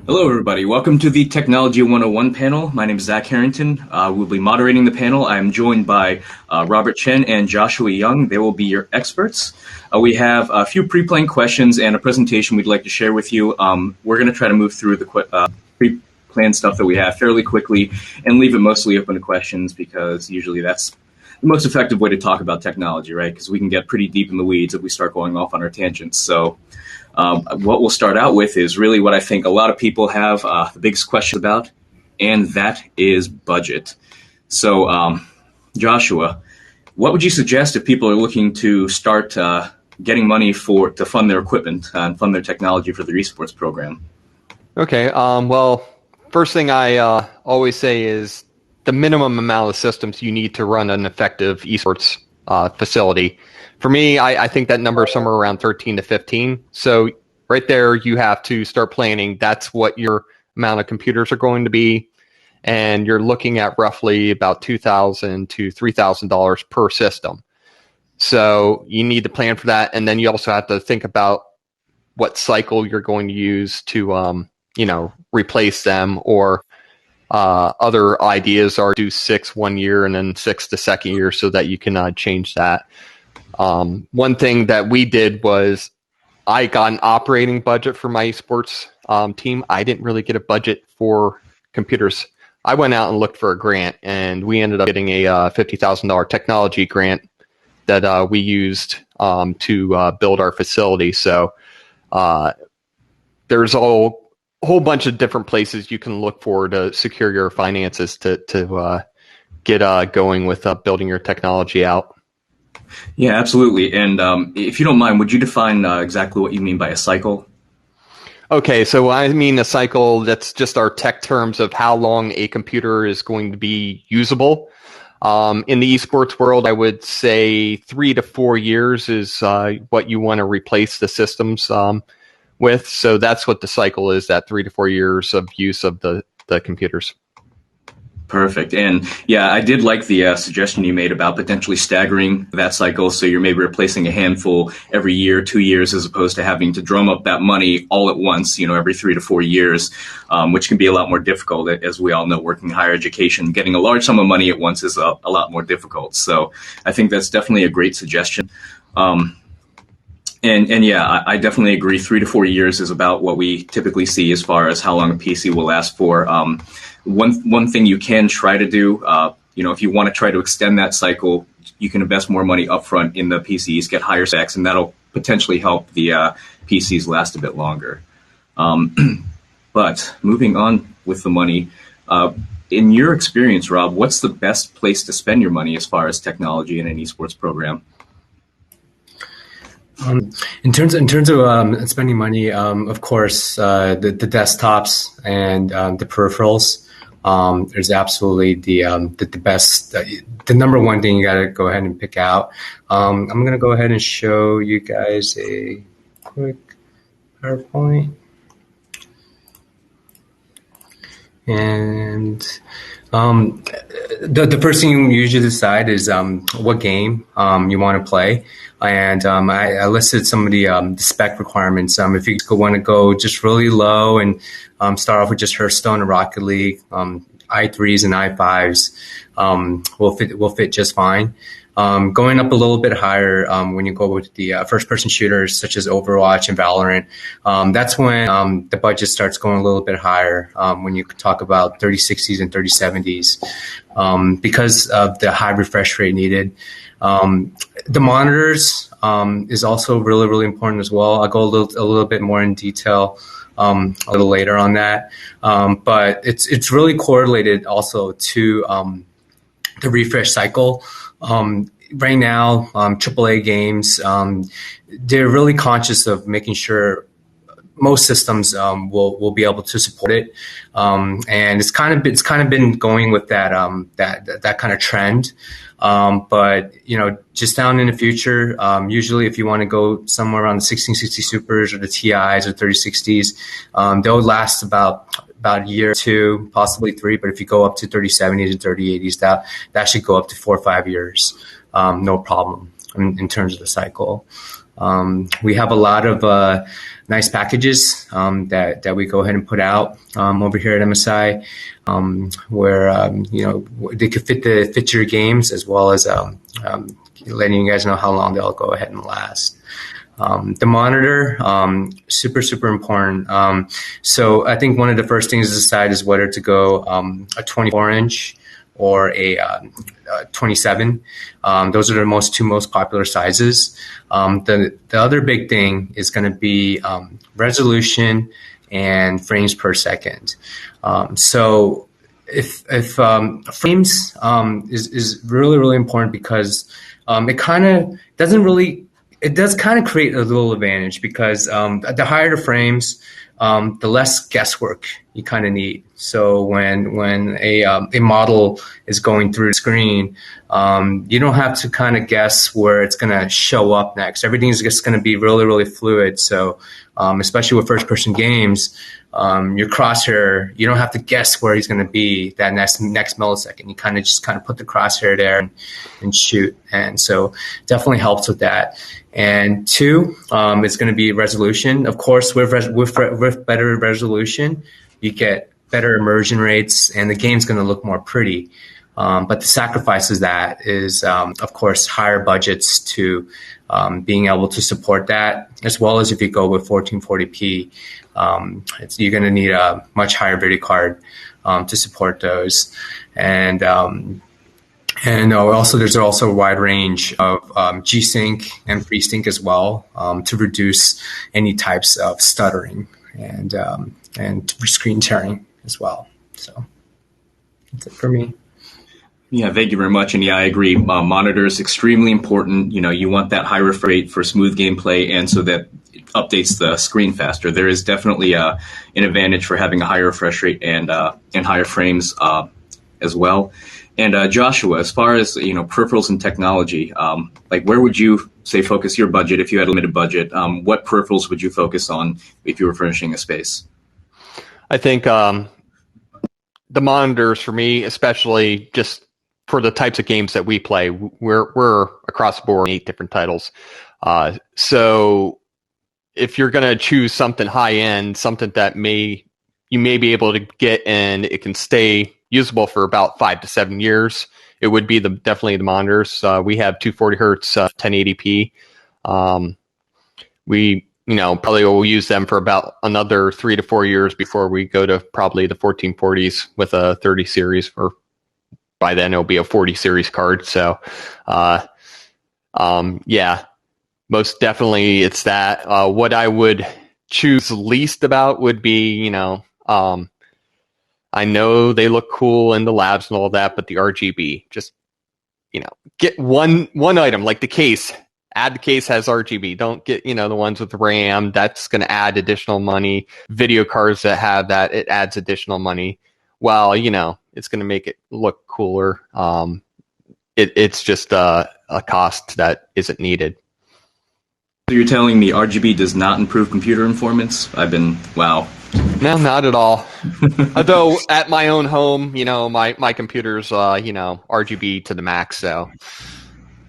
Hello, everybody. Welcome to the Technology 101 panel. My name is Zach Harrington. We'll be moderating the panel. I'm joined by Robert Chen and Joshua Young. They will be your experts. We have a few pre-planned questions and a presentation we'd like to share with you. We're going to try to move through the pre-planned stuff that we have fairly quickly and leave it mostly open to questions because usually that's the most effective way to talk about technology, right? Because we can get pretty deep in the weeds if we start going off on our tangents. So what we'll start out with is really what I think a lot of people have the biggest question about, and that is budget. So, Joshua, what would you suggest if people are looking to start getting money to fund their equipment and fund their technology for their esports program? Okay. Well, first thing I always say is the minimum amount of systems you need to run an effective esports facility. For me, I think that number is somewhere around 13 to 15. So right there, you have to start planning. That's what your amount of computers are going to be. And you're looking at roughly about $2,000 to $3,000 per system. So you need to plan for that. And then you also have to think about what cycle you're going to use to, replace them, or other ideas are do 6 1 year and then 6 the second year so that you can change that. One thing that we did was I got an operating budget for my esports team. I didn't really get a budget for computers. I went out and looked for a grant, and we ended up getting a $50,000 technology grant that we used to build our facility. So there's a whole bunch of different places you can look for to secure your finances to get going with building your technology out. Yeah, absolutely. And if you don't mind, would you define exactly what you mean by a cycle? Okay, so I mean a cycle, that's just our tech terms of how long a computer is going to be usable. In the esports world, I would say 3 to 4 years is what you want to replace the systems with. So that's what the cycle is, that 3 to 4 years of use of the computers. Perfect. And yeah, I did like the suggestion you made about potentially staggering that cycle. So you're maybe replacing a handful every year, 2 years, as opposed to having to drum up that money all at once, every 3 to 4 years, which can be a lot more difficult. As we all know, working in higher education, getting a large sum of money at once is a lot more difficult. So I think that's definitely a great suggestion. And yeah, I definitely agree. 3 to 4 years is about what we typically see as far as how long a PC will last for. One thing you can try to do, if you want to try to extend that cycle, you can invest more money upfront in the PCs, get higher specs, and that'll potentially help the PCs last a bit longer. But moving on with the money, in your experience, Rob, what's the best place to spend your money as far as technology in an esports program? In terms of spending money, of course, the desktops and the peripherals. There's absolutely the best, the number one thing you got to go ahead and pick out. I'm going to go ahead and show you guys a quick PowerPoint. And the first thing you usually decide is what game you want to play. And I listed some of the spec requirements. If you want to go just really low and start off with just Hearthstone and Rocket League, i3s and i5s will fit just fine. Going up a little bit higher when you go with the first-person shooters such as Overwatch and Valorant, that's when the budget starts going a little bit higher when you talk about 3060s and 3070s because of the high refresh rate needed. The monitors is also really, really important as well. I'll go a little bit more in detail a little later on that. But it's really correlated also to the refresh cycle. Right now, AAA games, they're really conscious of making sure most systems will be able to support it, and it's kind of been going with that kind of trend. But just down in the future, usually if you want to go somewhere around the 1660 Supers or the TIs or 3060s, they'll last about a year or two, possibly 3. But if you go up to 3070s and 3080s, that should go up to 4 or 5 years, no problem in terms of the cycle. We have a lot of nice packages that we go ahead and put out over here at MSI, where they could fit your games, as well as letting you guys know how long they'll go ahead and last. The monitor, super important. So I think one of the first things to decide is whether to go a 24-inch or a 27. Those are the two most popular sizes. The other big thing is going to be resolution and frames per second. So if frames is really important, because it does kind of create a little advantage, because the higher the frames, the less guesswork you kind of need. So when a model is going through the screen, you don't have to kind of guess where it's going to show up next. Everything's just going to be really fluid. So especially with first-person games, your crosshair, you don't have to guess where he's going to be that next millisecond. You kind of put the crosshair there and shoot. And so definitely helps with that. And two, it's going to be resolution. Of course, with better resolution, you get better immersion rates, and the game's going to look more pretty. But the sacrifice of that is, of course, higher budgets to being able to support that, as well as if you go with 1440p, you're going to need a much higher video card to support those. And also, there's also a wide range of G-Sync and FreeSync as well, to reduce any types of stuttering and screen tearing as well. So that's it for me. Yeah, thank you very much. And yeah, I agree. Monitor is extremely important. You want that high refresh rate for smooth gameplay, and so that it updates the screen faster. There is definitely an advantage for having a higher refresh rate and higher frames as well. And Joshua, as far as peripherals and technology, where would you say focus your budget if you had a limited budget? What peripherals would you focus on if you were furnishing a space? I think the monitors, for me, especially just for the types of games that we play, we're across the board 8 different titles. So if you're going to choose something high end, something that you may be able to get and it can stay usable for about 5 to 7 years, it would be definitely the monitors. We have 240 hertz 1080p. We probably will use them for about another 3 to 4 years before we go to probably the 1440s with a 30 series, or by then it'll be a 40 series card. So, yeah, most definitely it's that. What I would choose least about would be, I know they look cool in the labs and all that, but the RGB, just, get one item, like the case. Add the case has RGB. Don't get, the ones with RAM. That's going to add additional money. Video cards that have that, it adds additional money. Well, it's going to make it look cooler. It's just a cost that isn't needed. So you're telling me RGB does not improve computer performance? Wow. No, not at all. Although at my own home, my computer's, RGB to the max, so.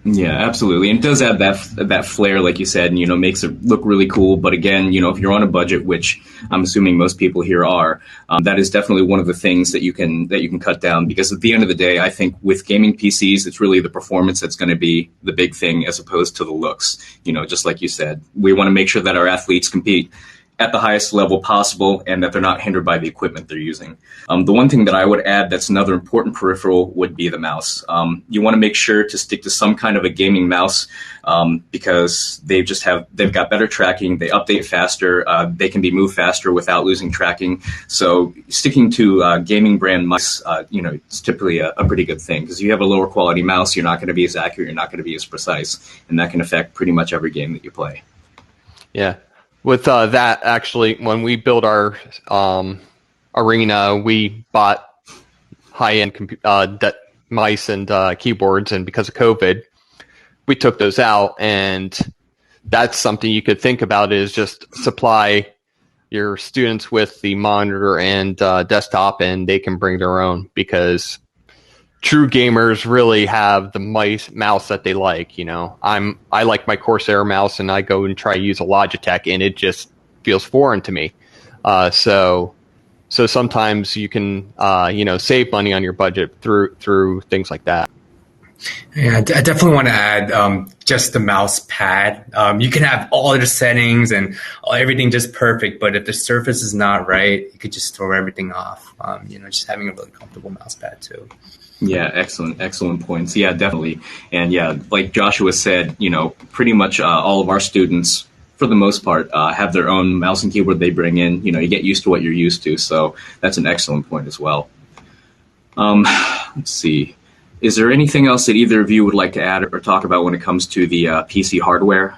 Yeah, absolutely. And it does add that flair, like you said, and, makes it look really cool. But again, if you're on a budget, which I'm assuming most people here are, that is definitely one of the things that you can cut down, because at the end of the day, I think with gaming PCs, it's really the performance that's going to be the big thing, as opposed to the looks. Just like you said, we want to make sure that our athletes compete at the highest level possible, and that they're not hindered by the equipment they're using. The one thing that I would add that's another important peripheral would be the mouse. You want to make sure to stick to some kind of a gaming mouse, because they've got better tracking, they update faster, they can be moved faster without losing tracking. So sticking to gaming brand mice, it's typically a pretty good thing, because if you have a lower quality mouse, you're not going to be as accurate, you're not going to be as precise, and that can affect pretty much every game that you play. Yeah. With that, actually, when we built our arena, we bought high-end mice and keyboards, and because of COVID, we took those out. And that's something you could think about, is just supply your students with the monitor and desktop, and they can bring their own, because true gamers really have the mouse that they like. I like my Corsair mouse, and I go and try to use a Logitech, and it just feels foreign to me. So sometimes you can save money on your budget through things like that. Yeah, I definitely want to add just the mouse pad. You can have all of the settings and everything just perfect, but if the surface is not right, you could just throw everything off. Just having a really comfortable mouse pad too. Yeah, excellent points. Yeah, definitely. And yeah, like Joshua said, pretty much all of our students, for the most part, have their own mouse and keyboard they bring in. You get used to what you're used to. So that's an excellent point as well. Let's see. Is there anything else that either of you would like to add or talk about when it comes to the PC hardware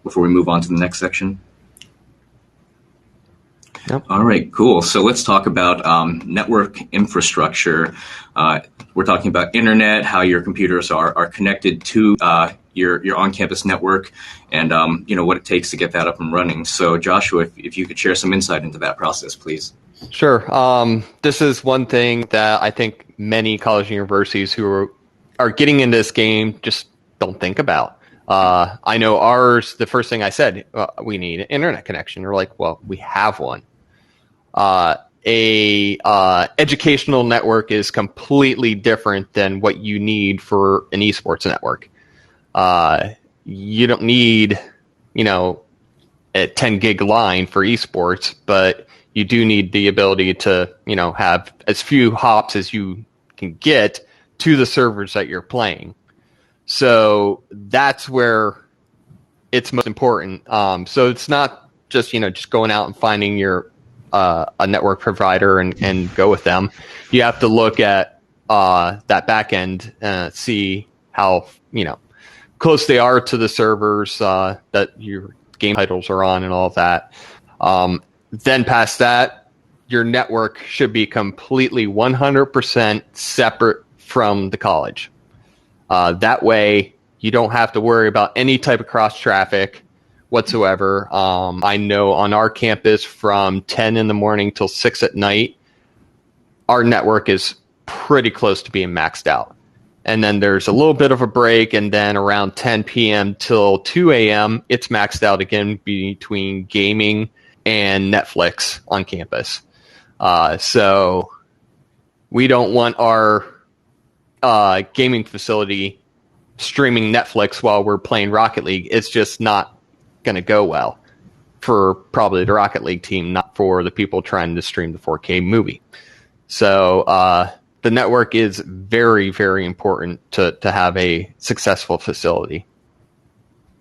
before we move on to the next section? Yep. All right, cool. So let's talk about network infrastructure. We're talking about internet, how your computers are connected to your on-campus network, and what it takes to get that up and running. So Joshua, if you could share some insight into that process, please. Sure. This is one thing that I think many college universities who are getting into this game just don't think about. I know ours, the first thing I said, we need an internet connection. They're like, well, we have one. Educational network is completely different than what you need for an esports network. You don't need, a 10 gig line for esports, but you do need the ability to, have as few hops as you can get to the servers that you're playing. So that's where it's most important. So it's not just, just going out and finding your a network provider and go with them. You have to look at that back end, see how, close they are to the servers that your game titles are on and all of that. Then past that, your network should be completely 100% separate from the college. That way, you don't have to worry about any type of cross traffic whatsoever. I know on our campus from 10 in the morning till 6 at night, our network is pretty close to being maxed out. And then there's a little bit of a break, and then around 10 p.m. till 2 a.m., it's maxed out again between gaming and Netflix on campus. So we don't want our gaming facility streaming Netflix while we're playing Rocket League. It's just not going to go well for probably the Rocket League team, not for the people trying to stream the 4K movie. So the network is very, very important to have a successful facility.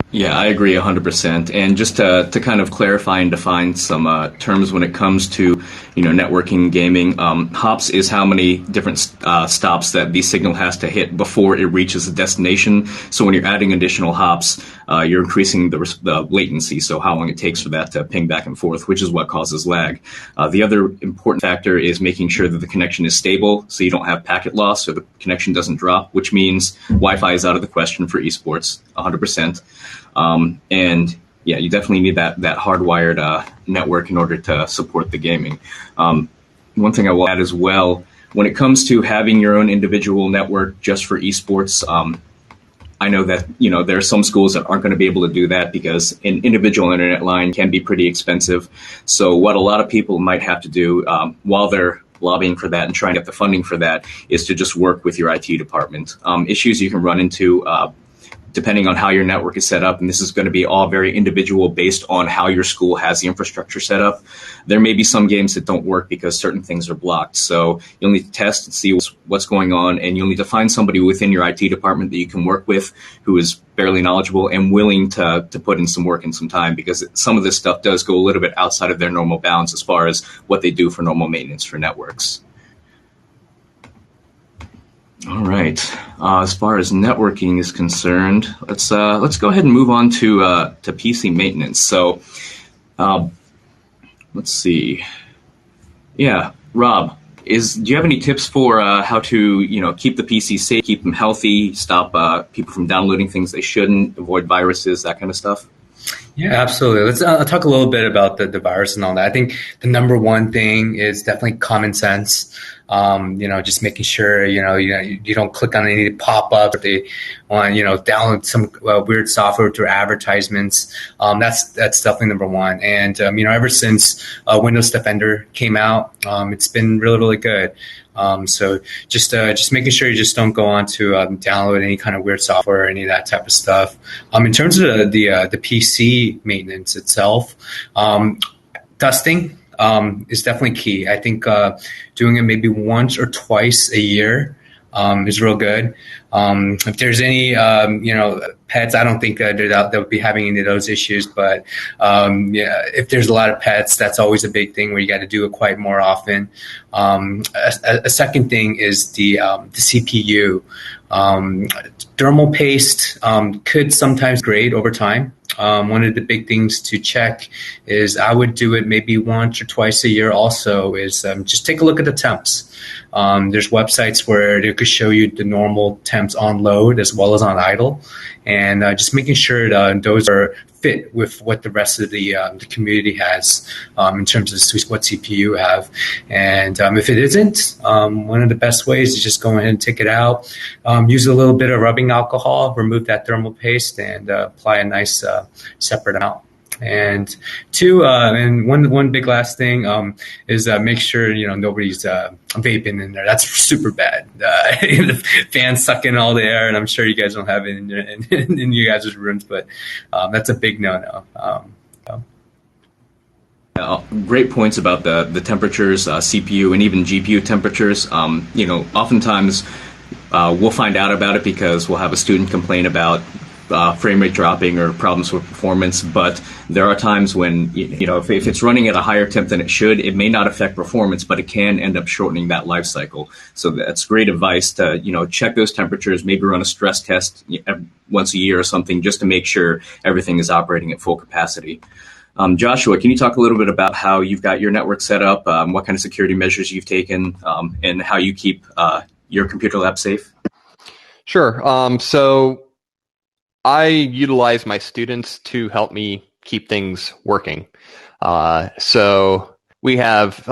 Yeah, I agree 100%. And just to kind of clarify and define some terms when it comes to networking and gaming, hops is how many different stops that the signal has to hit before it reaches the destination. So when you're adding additional hops, you're increasing the latency, so how long it takes for that to ping back and forth, which is what causes lag. The other important factor is making sure that the connection is stable, so you don't have packet loss, so the connection doesn't drop, which means Wi-Fi is out of the question for esports, 100%. And yeah, you definitely need that hardwired network in order to support the gaming. One thing I will add as well, when it comes to having your own individual network just for esports, I know that there are some schools that aren't going to be able to do that because an individual internet line can be pretty expensive. So what a lot of people might have to do while they're lobbying for that and trying to get the funding for that is to just work with your IT department. Issues you can run into depending on how your network is set up, and this is going to be all very individual based on how your school has the infrastructure set up. There may be some games that don't work because certain things are blocked. So you'll need to test and see what's going on, and you'll need to find somebody within your IT department that you can work with who is fairly knowledgeable and willing to put in some work and some time, because some of this stuff does go a little bit outside of their normal bounds as far as what they do for normal maintenance for networks. All right. As far as networking is concerned, let's go ahead and move on to PC maintenance. So, let's see. Yeah, Rob, do you have any tips for how to keep the PC safe, keep them healthy, stop people from downloading things they shouldn't, avoid viruses, that kind of stuff? Yeah, absolutely. Let's talk a little bit about the virus and all that. I think the number one thing is definitely common sense. Just making sure, you don't click on any pop-ups if they want, download some weird software through advertisements. That's definitely number one. And, ever since Windows Defender came out, it's been really, really good. So just making sure you just don't go on to download any kind of weird software or any of that type of stuff. In terms of the PC maintenance itself, dusting is definitely key. I think doing it maybe once or twice a year is real good. If there's any, pets, I don't think that they'll be having any of those issues. But if there's a lot of pets, that's always a big thing where you got to do it quite more often. A second thing is the CPU. Thermal paste could sometimes degrade over time. One of the big things to check is I would do it maybe once or twice a year also is just take a look at the temps. There's websites where they could show you the normal temps on load as well as on idle. And just making sure that those are fit with what the rest of the community has in terms of what CPU you have. And if it isn't, one of the best ways is just go ahead and take it out, use a little bit of rubbing alcohol, remove that thermal paste, and apply a nice separate amount. And two, and one big last thing is make sure nobody's vaping in there. That's super bad. The fans suck in all the air, and I'm sure you guys don't have it in you guys' rooms, but that's a big no-no. Great points about the temperatures, CPU and even GPU temperatures. Oftentimes we'll find out about it because we'll have a student complain about frame rate dropping or problems with performance, but there are times when, if it's running at a higher temp than it should, it may not affect performance, but it can end up shortening that life cycle. So that's great advice to, check those temperatures, maybe run a stress test once a year or something just to make sure everything is operating at full capacity. Joshua, can you talk a little bit about how you've got your network set up, what kind of security measures you've taken, and how you keep your computer lab safe? Sure. So I utilize my students to help me keep things working. So we have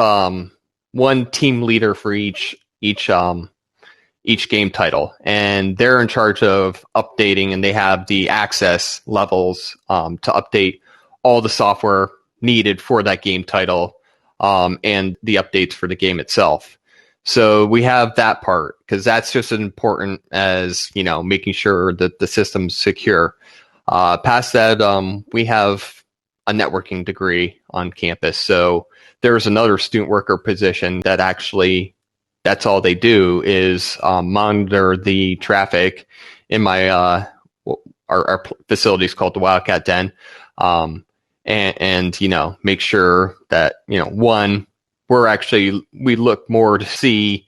one team leader for each game title, and they're in charge of updating, and they have the access levels to update all the software needed for that game title and the updates for the game itself. So we have that part because that's just as important as, making sure that the system's secure. Past that, we have a networking degree on campus. So there's another student worker position that actually, that's all they do is monitor the traffic in my our facility is called the Wildcat Den, and make sure that one, we look more to see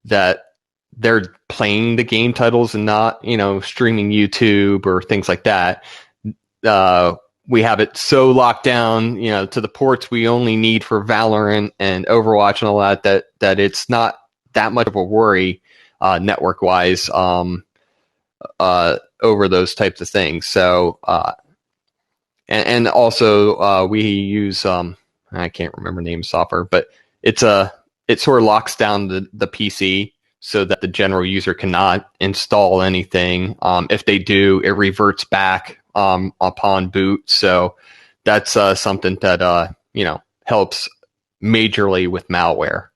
that they're playing the game titles and not, streaming YouTube or things like that. We have it so locked down, to the ports we only need for Valorant and Overwatch and all that it's not that much of a worry, network wise, over those types of things. So, and also, we use, I can't remember the name of software, but it sort of locks down the PC so that the general user cannot install anything. If they do, it reverts back upon boot. So that's something that helps majorly with malware.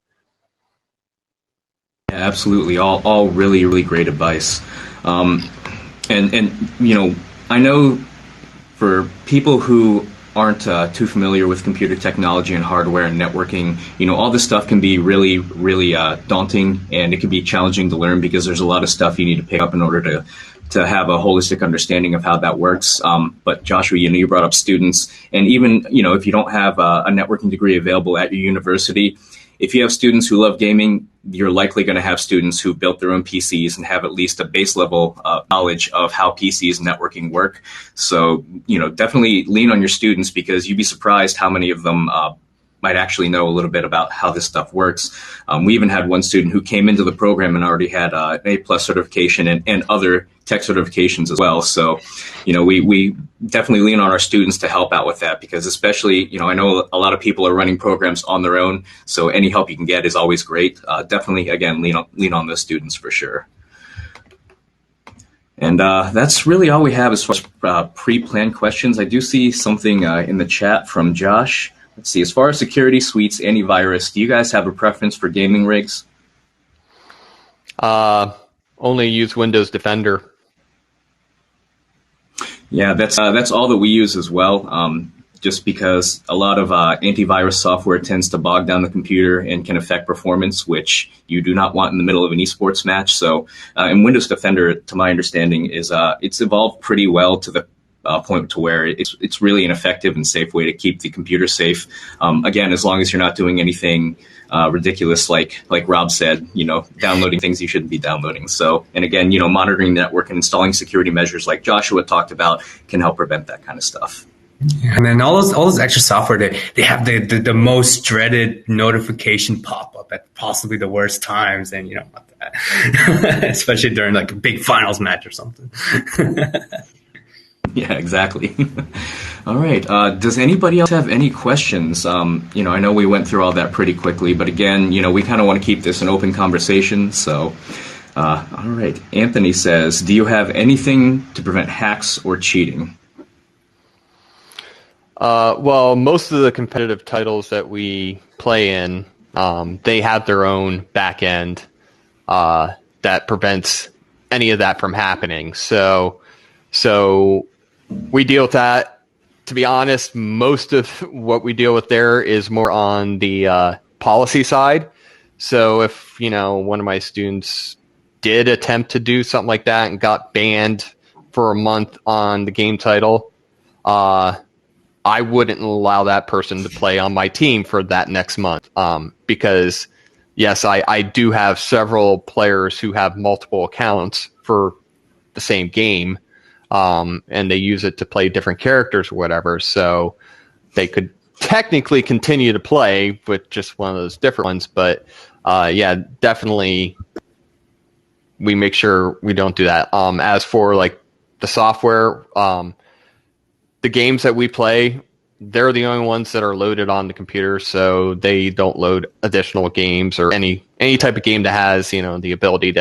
Yeah, absolutely, all really, really great advice. And I know for people who aren't too familiar with computer technology and hardware and networking, all this stuff can be really, really daunting, and it can be challenging to learn because there's a lot of stuff you need to pick up in order to have a holistic understanding of how that works. But Joshua, you brought up students, and even, if you don't have a networking degree available at your university, if you have students who love gaming, you're likely going to have students who built their own PCs and have at least a base level knowledge of how PCs and networking work. So, definitely lean on your students because you'd be surprised how many of them might actually know a little bit about how this stuff works. We even had one student who came into the program and already had an A+ certification and other tech certifications as well. So, we definitely lean on our students to help out with that, because especially, I know a lot of people are running programs on their own. So any help you can get is always great. Definitely, again, lean on those students for sure. And that's really all we have as far as pre-planned questions. I do see something in the chat from Josh. Let's see. As far as security suites, antivirus, do you guys have a preference for gaming rigs? Only use Windows Defender. Yeah, that's all that we use as well. Just because a lot of antivirus software tends to bog down the computer and can affect performance, which you do not want in the middle of an esports match. So, and Windows Defender, to my understanding, is it's evolved pretty well to the point to where it's really an effective and safe way to keep the computer safe. Again, as long as you're not doing anything ridiculous, like Rob said, downloading things you shouldn't be downloading. So, and again, monitoring the network and installing security measures like Joshua talked about can help prevent that kind of stuff. And then all those extra software, they have the most dreaded notification pop up at possibly the worst times, and you don't want that, especially during like a big finals match or something. Yeah, exactly. All right. Does anybody else have any questions? I know we went through all that pretty quickly, but again, we kind of want to keep this an open conversation. So, all right. Anthony says, do you have anything to prevent hacks or cheating? Well, most of the competitive titles that we play in, they have their own back end that prevents any of that from happening. So we deal with that. To be honest, most of what we deal with there is more on the policy side. So if, one of my students did attempt to do something like that and got banned for a month on the game title, I wouldn't allow that person to play on my team for that next month. Because yes, I do have several players who have multiple accounts for the same game. And they use it to play different characters or whatever. So they could technically continue to play with just one of those different ones. But yeah, definitely we make sure we don't do that. As for like the software, the games that we play, they're the only ones that are loaded on the computer, so they don't load additional games or any type of game that has the ability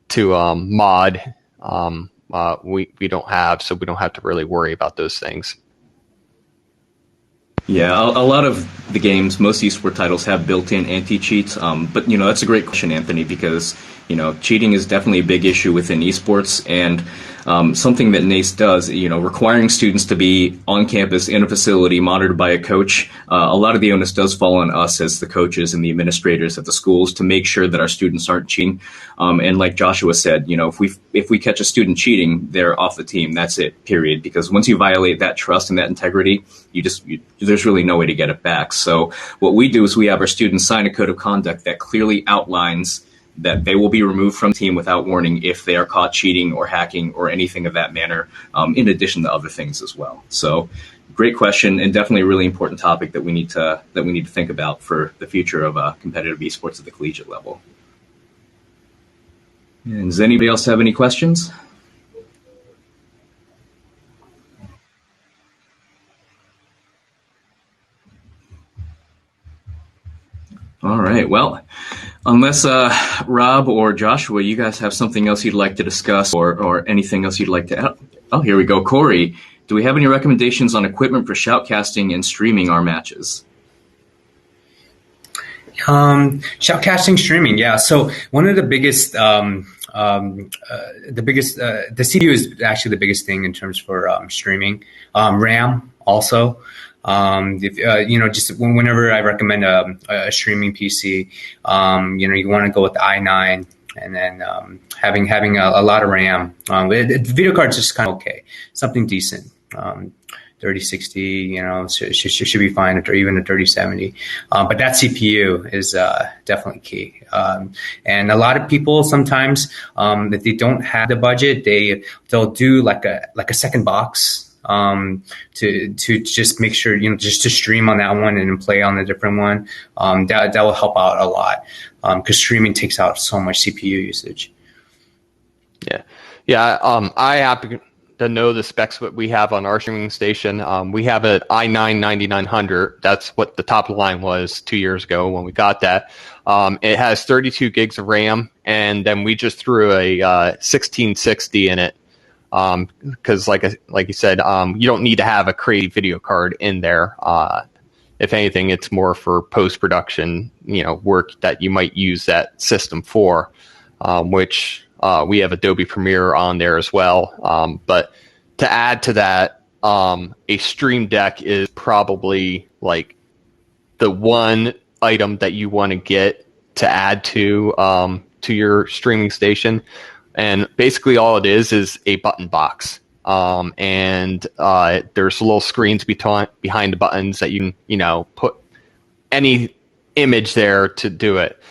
to mod. We don't have, so we don't have to really worry about those things. Yeah, a lot of the games, most esports titles have built-in anti-cheats. But that's a great question, Anthony, because cheating is definitely a big issue within esports, and something that NACE does, requiring students to be on campus in a facility monitored by a coach. A lot of the onus does fall on us as the coaches and the administrators at the schools to make sure that our students aren't cheating. And like Joshua said, if we catch a student cheating, they're off the team. That's it, period. Because once you violate that trust and that integrity, there's really no way to get it back. So what we do is we have our students sign a code of conduct that clearly outlines that they will be removed from the team without warning if they are caught cheating or hacking or anything of that manner, in addition to other things as well. So great question, and definitely a really important topic that we need to think about for the future of competitive esports at the collegiate level. And does anybody else have any questions? All right. Well, unless Rob or Joshua, you guys have something else you'd like to discuss or anything else you'd like to add? Oh, here we go. Corey, do we have any recommendations on equipment for shoutcasting and streaming our matches? Shoutcasting streaming. Yeah. So one of the biggest, the CPU is actually the biggest thing in terms for streaming. RAM also. Just whenever I recommend a streaming PC, you want to go with the i9, and then having a lot of RAM. The video card's just kind of okay, something decent. 3060, should be fine, or even a 3070. But that CPU is definitely key. And a lot of people sometimes, if they don't have the budget, they'll do like a second box. To just make sure, just to stream on that one and play on a different one. That will help out a lot. Because streaming takes out so much CPU usage. Yeah. Yeah, I happen to know the specs what we have on our streaming station. We have an i9 9900. That's what the top of the line was 2 years ago when we got that. It has 32 gigs of RAM, and then we just threw a 1660 in it because, like you said, you don't need to have a crazy video card in there. If anything, it's more for post production, work that you might use that system for, which we have Adobe Premiere on there as well. But to add to that, a Stream Deck is probably like the one item that you want to get to add to your streaming station. And basically all it is a button box. And there's little screens behind the buttons that you can, put any image there to do it.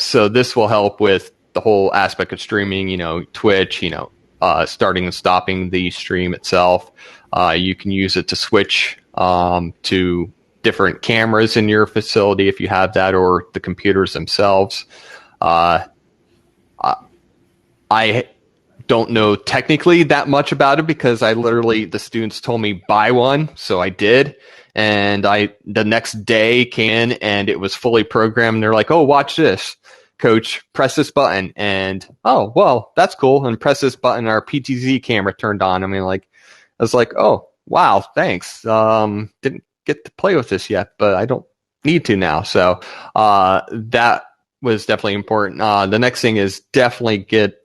So this will help with the whole aspect of streaming, Twitch, starting and stopping the stream itself. You can use it to switch to different cameras in your facility if you have that, or the computers themselves. I don't know technically that much about it because the students told me buy one, so I did. And the next day came in and it was fully programmed. They're like, "Oh, watch this, coach, press this button." And, "Oh, well, that's cool." And press this button, our Ptz camera turned on. I was like, "Oh, wow, thanks. Didn't get to play with this yet, but I don't need to now." So that was definitely important. The next thing is definitely get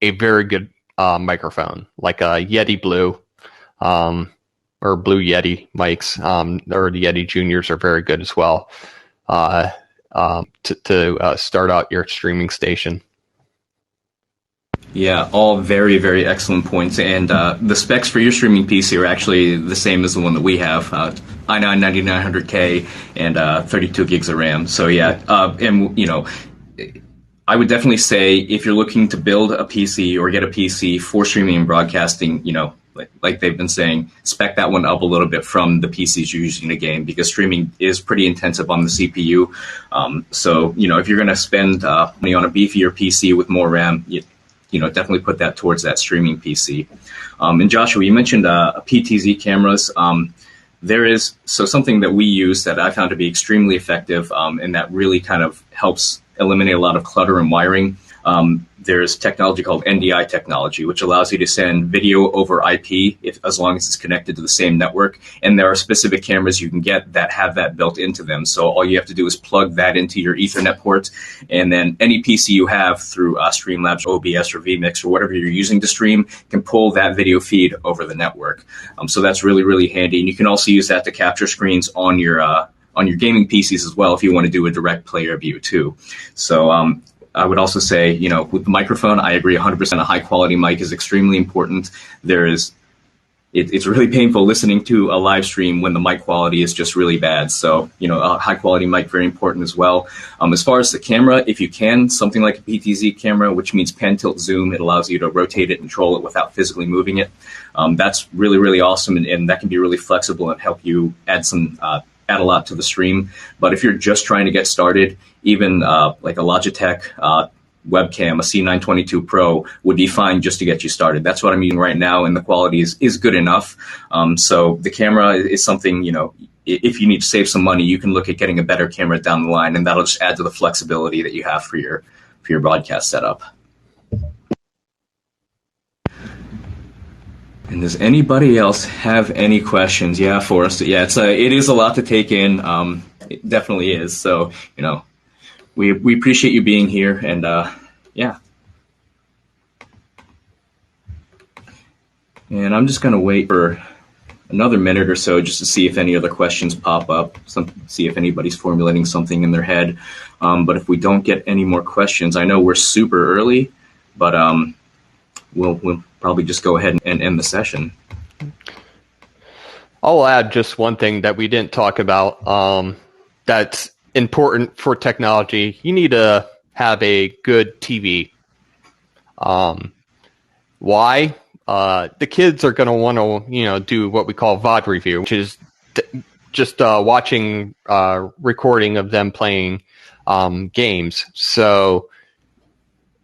a very good microphone, like a Yeti Blue or Blue Yeti mics, or the Yeti Juniors are very good as well to start out your streaming station. Yeah, all very, very excellent points. And the specs for your streaming PC are actually the same as the one that we have, i9 9900K and 32 gigs of RAM. So yeah, I would definitely say if you're looking to build a PC or get a PC for streaming and broadcasting, like they've been saying, spec that one up a little bit from the PCs you're using in a game, because streaming is pretty intensive on the CPU. So, if you're going to spend money on a beefier PC with more RAM, definitely put that towards that streaming PC. And Joshua, you mentioned Ptz cameras. There is something that we use that I found to be extremely effective, and that really kind of helps eliminate a lot of clutter and wiring. There's technology called Ndi Technology, which allows you to send video over IP as long as it's connected to the same network. And there are specific cameras you can get that have that built into them. So all you have to do is plug that into your Ethernet port, and then any PC you have through Streamlabs, OBS, or vMix, or whatever you're using to stream can pull that video feed over the network. So that's really, really handy. And you can also use that to capture screens on your gaming PCs as well if you want to do a direct player view too. So I would also say, with the microphone, I agree 100%. A high quality mic is extremely important. It's really painful listening to a live stream when the mic quality is just really bad. So, a high quality mic, very important as well. As far as the camera, if you can, something like a Ptz camera, which means pan, tilt, zoom, it allows you to rotate it and control it without physically moving it. That's really, really awesome. And that can be really flexible and help you add a lot to the stream. But if you're just trying to get started, even like a Logitech webcam, a C922 Pro would be fine just to get you started. That's what I'm using right now, and the quality is good enough. So the camera is something, if you need to save some money, you can look at getting a better camera down the line, and that'll just add to the flexibility that you have for your broadcast setup. And does anybody else have any questions? Yeah, Forrest. Yeah, it is a lot to take in. It definitely is. So, we appreciate you being here, and yeah. And I'm just going to wait for another minute or so just to see if any other questions pop up, see if anybody's formulating something in their head. But if we don't get any more questions, I know we're super early, but we'll probably just go ahead and end the session. I'll add just one thing that we didn't talk about that's important for technology. You need to have a good TV. Why? The kids are going to want to, do what we call VOD review, which is just watching recording of them playing games. So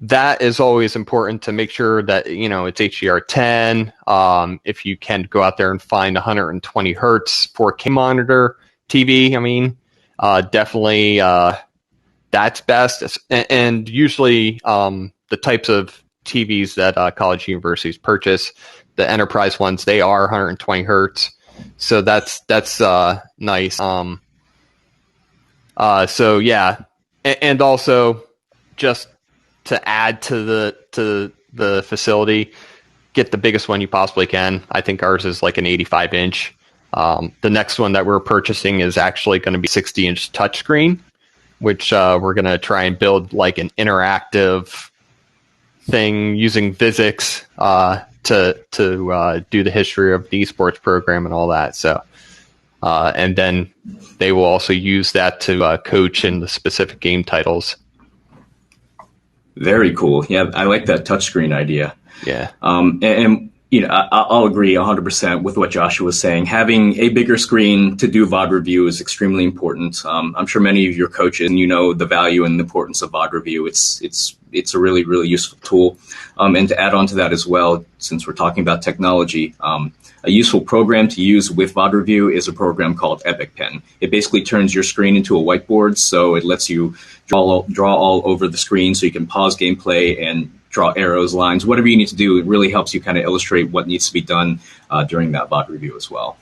that is always important to make sure that, it's HDR10. If you can go out there and find 120 hertz 4K monitor TV, definitely that's best. And usually the types of TVs that college universities purchase, the enterprise ones, they are 120 hertz. So that's nice. So yeah, and also just to add to the facility, get the biggest one you possibly can. I think ours is like an 85 inch. The next one that we're purchasing is actually going to be 60 inch touchscreen, which we're going to try and build like an interactive thing using physics to do the history of the esports program and all that. So, and then they will also use that to coach in the specific game titles. Very cool. Yeah, I like that touchscreen idea. Yeah. And I'll agree 100% with what Joshua was saying. Having a bigger screen to do VOD review is extremely important. I'm sure many of your coaches, the value and the importance of VOD review. It's a really, really useful tool. And to add on to that as well, since we're talking about technology, a useful program to use with VOD review is a program called Epic Pen. It basically turns your screen into a whiteboard, so it lets you draw all over the screen, so you can pause gameplay and draw arrows, lines, whatever you need to do. It really helps you kind of illustrate what needs to be done during that VOD review as well.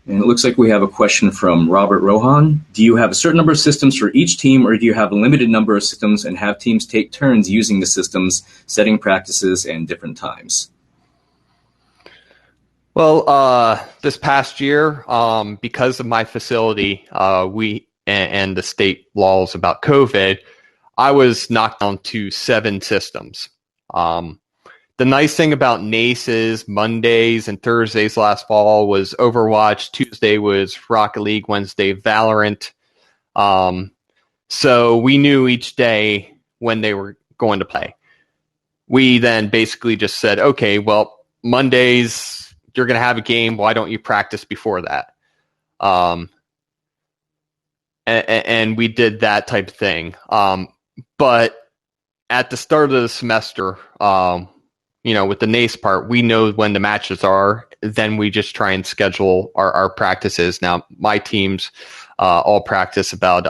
And it looks like we have a question from Robert Rohan. Do you have a certain number of systems for each team, or do you have a limited number of systems and have teams take turns using the systems, setting practices, and different times? Well, this past year, because of my facility, and the state laws about COVID, I was knocked down to 7 systems. The nice thing about NACE is Mondays and Thursdays last fall was Overwatch, Tuesday was Rocket League, Wednesday Valorant. So we knew each day when they were going to play. We then basically just said, okay, well, Mondays, you're going to have a game. Why don't you practice before that? And we did that type of thing. But at the start of the semester, with the NACE part, we know when the matches are. Then we just try and schedule our practices. Now, my teams all practice about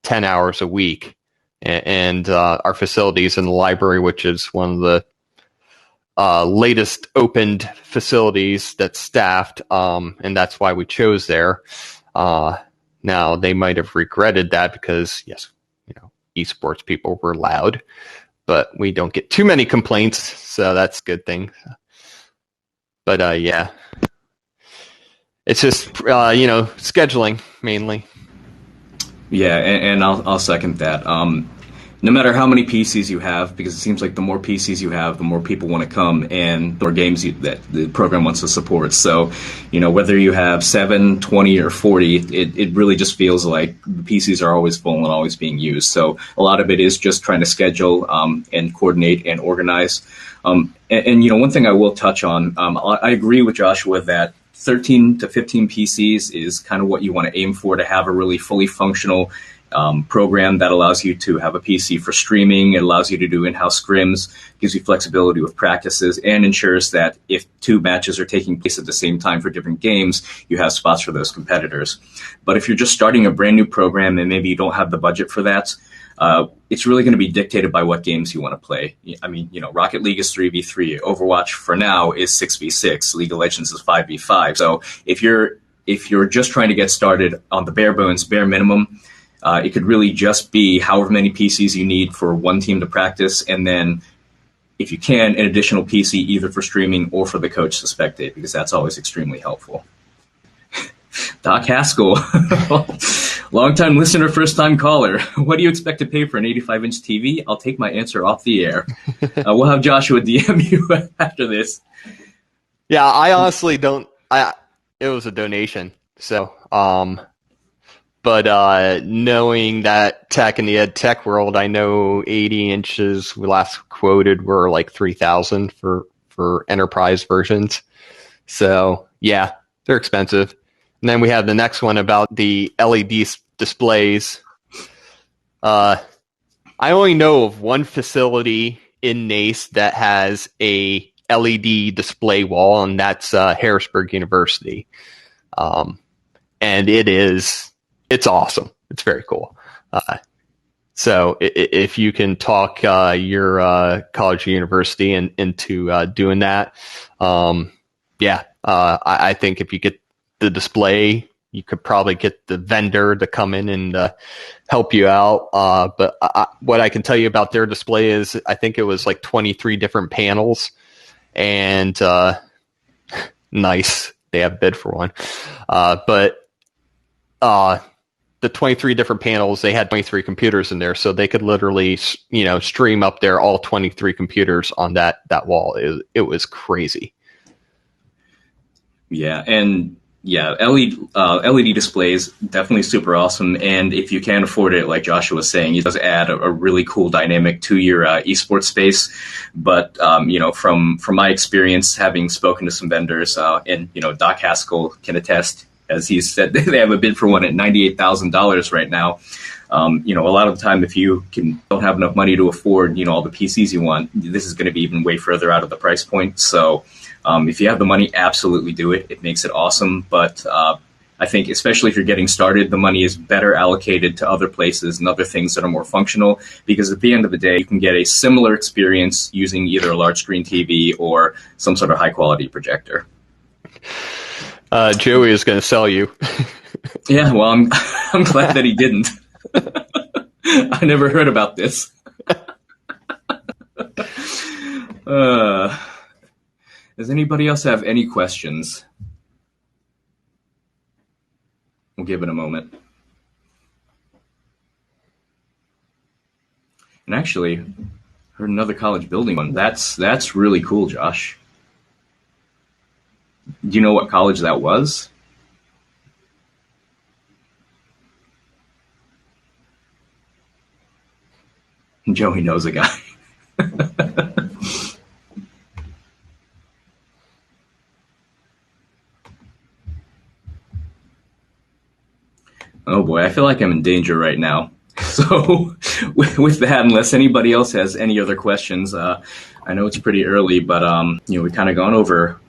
10 hours a week. And our facilities in the library, which is one of the latest opened facilities that's staffed, and that's why we chose there. Now, they might have regretted that because, yes, esports people were loud, but we don't get too many complaints, so that's a good thing. But yeah, it's just scheduling mainly. Yeah, and I'll second that. No matter how many PCs you have, because it seems like the more PCs you have, the more people want to come and the more games that the program wants to support. So, whether you have 7, 20, or 40, it really just feels like the PCs are always full and always being used. So a lot of it is just trying to schedule and coordinate and organize. And one thing I will touch on, I agree with Joshua that 13 to 15 PCs is kind of what you want to aim for, to have a really fully functional program that allows you to have a PC for streaming. It allows you to do in-house scrims, gives you flexibility with practices, and ensures that if 2 matches are taking place at the same time for different games, you have spots for those competitors. But if you're just starting a brand new program and maybe you don't have the budget for that, it's really going to be dictated by what games you want to play. Rocket League is 3v3. Overwatch for now is 6v6. League of Legends is 5v5. So if you're just trying to get started on the bare minimum, it could really just be however many PCs you need for one team to practice, and then, if you can, an additional PC either for streaming or for the coach to spectate, because that's always extremely helpful. Doc Haskell, long-time listener, first-time caller. What do you expect to pay for an 85-inch TV? I'll take my answer off the air. We'll have Joshua DM you after this. Yeah, I honestly don't. It was a donation, so. But knowing that tech in the ed tech world, I know 80 inches we last quoted were like 3,000 for enterprise versions. So yeah, they're expensive. And then we have the next one about the LED displays. I only know of one facility in NACE that has a LED display wall, and that's Harrisburg University. And it's awesome. It's very cool. So if you can talk your college or university into doing that, I think if you get the display, you could probably get the vendor to come in and help you out. But what I can tell you about their display is I think it was like 23 different panels, and nice. They have a bid for one. But the 23 different panels, they had 23 computers in there, so they could literally, stream up there all 23 computers on that wall. It was crazy. Yeah, and LED displays definitely super awesome. And if you can afford it, like Joshua was saying, it does add a really cool dynamic to your esports space. But from my experience, having spoken to some vendors, and Doc Haskell can attest, as he said, they have a bid for one at $98,000 right now. A lot of the time, if you don't have enough money to afford, all the PCs you want, this is going to be even way further out of the price point. So if you have the money, absolutely do it. It makes it awesome. But I think, especially if you're getting started, the money is better allocated to other places and other things that are more functional, because at the end of the day, you can get a similar experience using either a large screen TV or some sort of high quality projector. Joey is going to sell you. Yeah, well, I'm glad that he didn't. I never heard about this. Does anybody else have any questions? We'll give it a moment. And actually, heard another college building one. That's really cool, Josh. Do you know what college that was? Joey knows a guy. Oh boy, I feel like I'm in danger right now. So with that, unless anybody else has any other questions, I know it's pretty early, but we've kind of gone over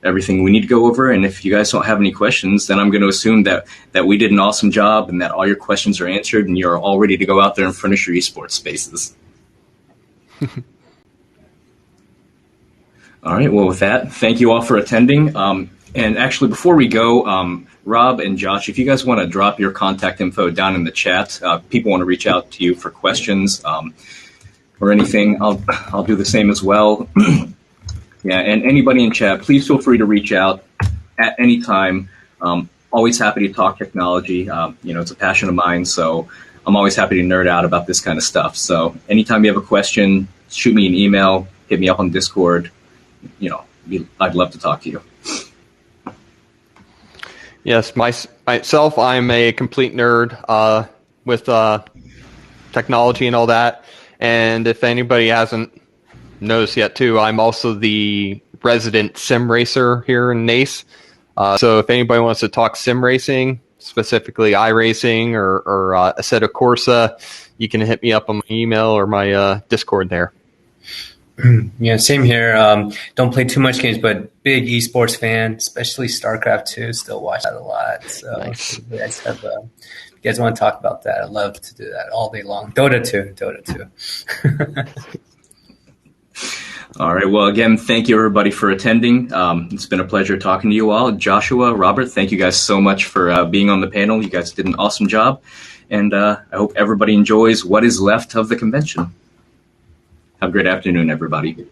everything we need to go over. And if you guys don't have any questions, then I'm going to assume that we did an awesome job and that all your questions are answered and you're all ready to go out there and furnish your esports spaces. All right. Well, with that, thank you all for attending. And actually, before we go, Rob and Josh, if you guys want to drop your contact info down in the chat, people want to reach out to you for questions or anything, I'll do the same as well. Yeah, and anybody in chat, please feel free to reach out at any time. Always happy to talk technology. It's a passion of mine, so I'm always happy to nerd out about this kind of stuff. So anytime you have a question, shoot me an email, hit me up on Discord. I'd love to talk to you. Yes, myself, I'm a complete nerd with technology and all that. And if anybody hasn't noticed yet too, I'm also the resident sim racer here in NACE. So if anybody wants to talk sim racing, specifically iRacing or Assetto Corsa, you can hit me up on my email or my Discord there. Yeah, same here. Don't play too much games, but big esports fan, especially StarCraft 2. Still watch that a lot. So Nice. if you guys want to talk about that, I'd love to do that all day long. Dota 2. All right. Well, again, thank you, everybody, for attending. It's been a pleasure talking to you all. Joshua, Robert, thank you guys so much for being on the panel. You guys did an awesome job. And I hope everybody enjoys what is left of the convention. Have a great afternoon, everybody.